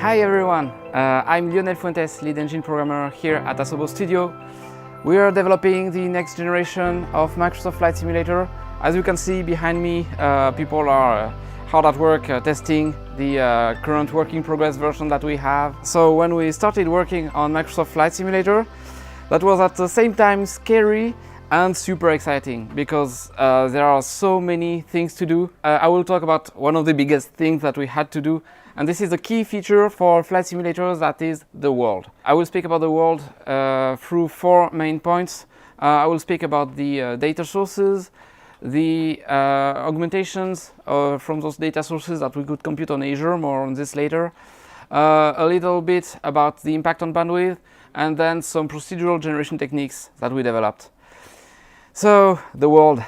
Hi everyone, I'm Lionel Fuentes, lead engine programmer here at Asobo Studio. We are developing the next generation of Microsoft Flight Simulator. As you can see behind me, people are hard at work testing the current work in progress version that we have. So when we started working on Microsoft Flight Simulator, that was at the same time scary and super exciting because there are so many things to do. I will talk about one of the biggest things that we had to do, and this is a key feature for flight simulators, that is the world. I will speak about the world through 4 main points. I will speak about the data sources, the augmentations from those data sources that we could compute on Azure, more on this later. A little bit about the impact on bandwidth, and then some procedural generation techniques that we developed. So the world,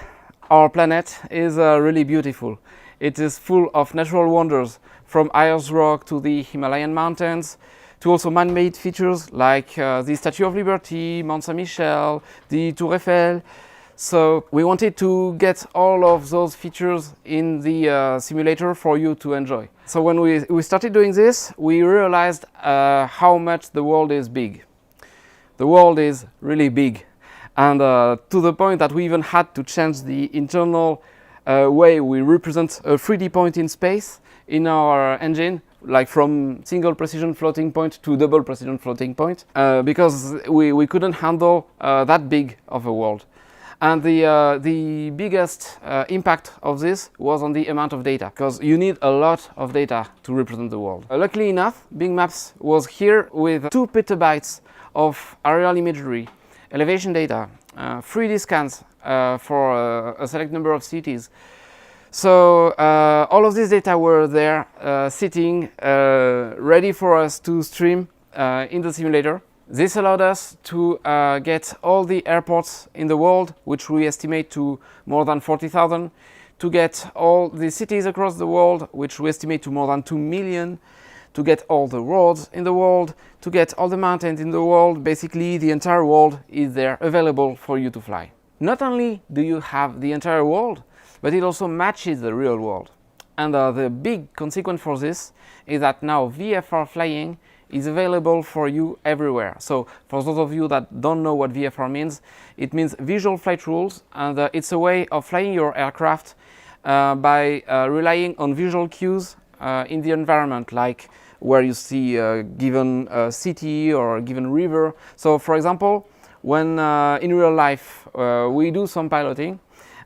our planet, is really beautiful. It is full of natural wonders, from Ayers Rock to the Himalayan mountains, to also man-made features like the Statue of Liberty, Mont Saint-Michel, the Tour Eiffel. So we wanted to get all of those features in the simulator for you to enjoy. So when we started doing this, we realized how much the world is big. The world is really big. And to the point that we even had to change the internal way we represent a 3D point in space in our engine, like from single precision floating point to double precision floating point, because we couldn't handle that big of a world. And the biggest impact of this was on the amount of data, because you need a lot of data to represent the world. Luckily enough, Bing Maps was here with 2 petabytes of aerial imagery, elevation data, 3D scans for a select number of cities. So all of this data were there sitting ready for us to stream in the simulator. This allowed us to get all the airports in the world, which we estimate to more than 40,000, to get all the cities across the world, which we estimate to more than 2 million, to get all the roads in the world, to get all the mountains in the world. Basically, the entire world is there available for you to fly. Not only do you have the entire world, but it also matches the real world. And the big consequence for this is that now VFR flying is available for you everywhere. So for those of you that don't know what VFR means, it means visual flight rules, and it's a way of flying your aircraft by relying on visual cues in the environment, like where you see a given city or a given river. So for example, when in real life we do some piloting,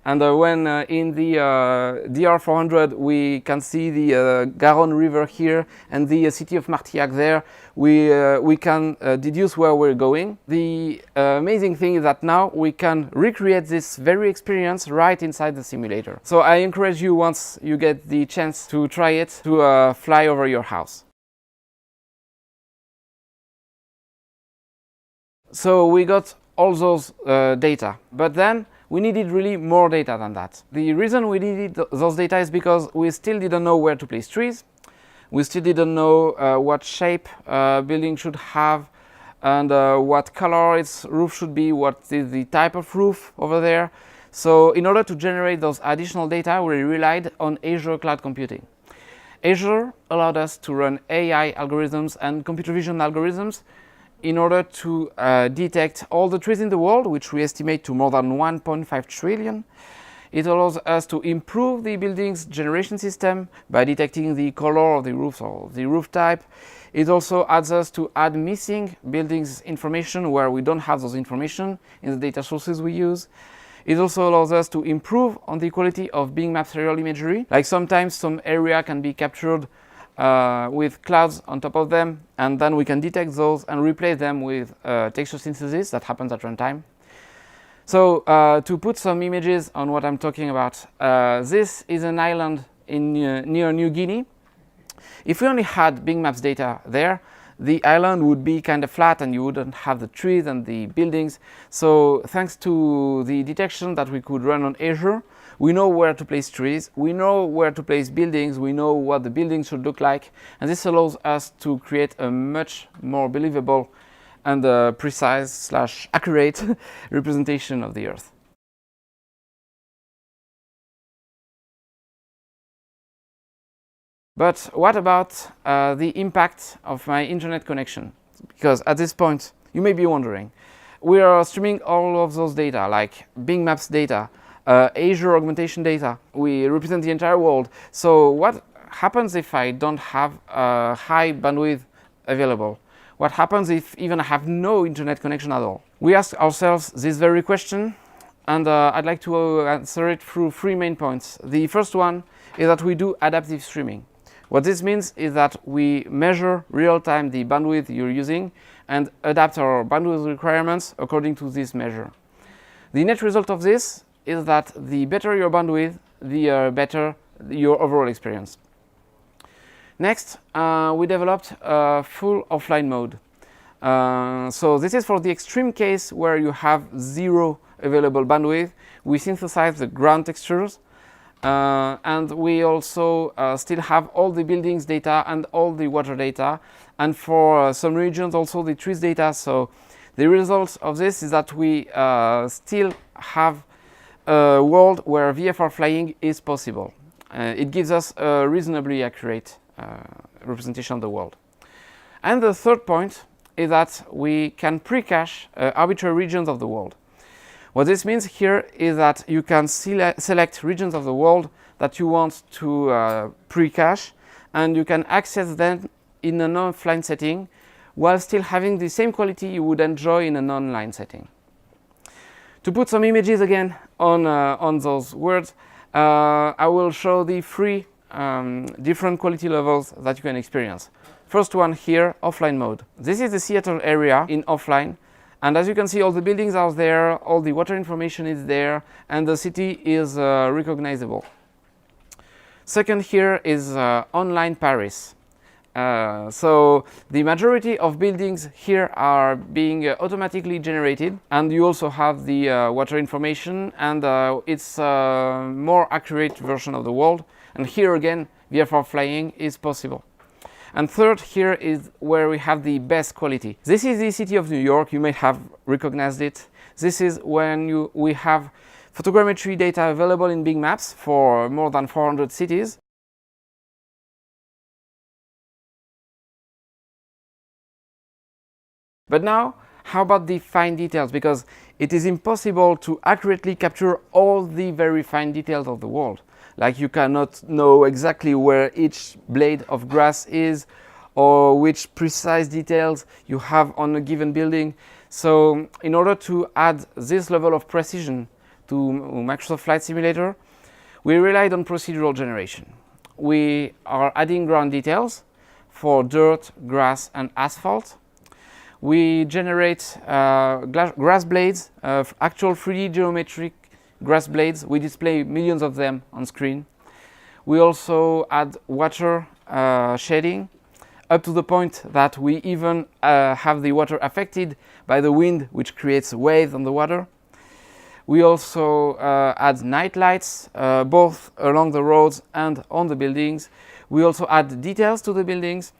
and when in the DR400 we can see the Garonne River here and the city of Martillac there, we can deduce where we're going. The amazing thing is that now we can recreate this very experience right inside the simulator. So I encourage you, once you get the chance to try it, to fly over your house. So we got all those data, but then we needed really more data than that. The reason we needed those data is because we still didn't know where to place trees. We still didn't know what shape building should have, and what color its roof should be, what is the type of roof over there. So in order to generate those additional data, we relied on Azure Cloud Computing. Azure allowed us to run AI algorithms and computer vision algorithms in order to detect all the trees in the world, which we estimate to more than 1.5 trillion. It allows us to improve the building's generation system by detecting the color of the roofs or the roof type. It also adds us to add missing buildings information where we don't have those information in the data sources we use. It also allows us to improve on the quality of Bing Maps aerial imagery. Like sometimes some area can be captured with clouds on top of them, and then we can detect those and replace them with texture synthesis that happens at runtime. So to put some images on what I'm talking about, this is an island in near New Guinea. If we only had Bing Maps data there, the island would be kind of flat and you wouldn't have the trees and the buildings. So thanks to the detection that we could run on Azure, we know where to place trees, we know where to place buildings, we know what the buildings should look like, and this allows us to create a much more believable and precise / accurate representation of the Earth. But what about the impact of my internet connection? Because at this point, you may be wondering, we are streaming all of those data, like Bing Maps data, Azure augmentation data. We represent the entire world. So what happens if I don't have high bandwidth available? What happens if even I have no internet connection at all? We ask ourselves this very question, and I'd like to answer it through three main points. The first one is that we do adaptive streaming. What this means is that we measure real-time the bandwidth you're using and adapt our bandwidth requirements according to this measure. The net result of this is that the better your bandwidth, the better your overall experience. Next, we developed a full offline mode. So this is for the extreme case where you have zero available bandwidth. We synthesize the ground textures, and we also still have all the buildings data and all the water data, and for some regions also the trees data. So the result of this is that we still have a world where VFR flying is possible. It gives us a reasonably accurate representation of the world. And the third point is that we can pre-cache arbitrary regions of the world. What this means here is that you can select regions of the world that you want to pre-cache, and you can access them in an offline setting while still having the same quality you would enjoy in an online setting. To put some images again on those words, I will show the three different quality levels that you can experience. First one here, offline mode. This is the Seattle area in offline. And as you can see, all the buildings are there, all the water information is there, and the city is recognizable. Second here is online Paris. So the majority of buildings here are being automatically generated, and you also have the water information, and it's a more accurate version of the world. And here again, VFR flying is possible. And third here is where we have the best quality. This is the city of New York. You may have recognized it. This is when we have photogrammetry data available in Bing Maps for more than 400 cities. But now, how about the fine details? Because it is impossible to accurately capture all the very fine details of the world. Like you cannot know exactly where each blade of grass is, or which precise details you have on a given building. So in order to add this level of precision to Microsoft Flight Simulator, we relied on procedural generation. We are adding ground details for dirt, grass, and asphalt. We generate grass blades, actual 3D geometric grass blades. We display millions of them on screen. We also add water shading, up to the point that we even have the water affected by the wind, which creates waves on the water. We also add night lights, both along the roads and on the buildings. We also add details to the buildings,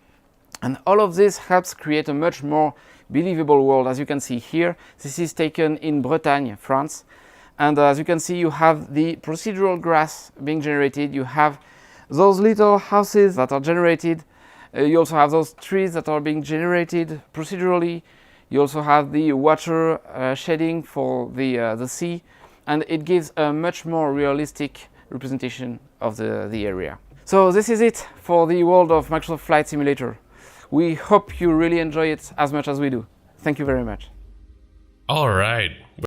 and all of this helps create a much more believable world. As you can see here, this is taken in Bretagne, France. And as you can see, you have the procedural grass being generated. You have those little houses that are generated. You also have those trees that are being generated procedurally. You also have the water shading for the sea. And it gives a much more realistic representation of the area. So this is it for the world of Microsoft Flight Simulator. We hope you really enjoy it as much as we do. Thank you very much. All right.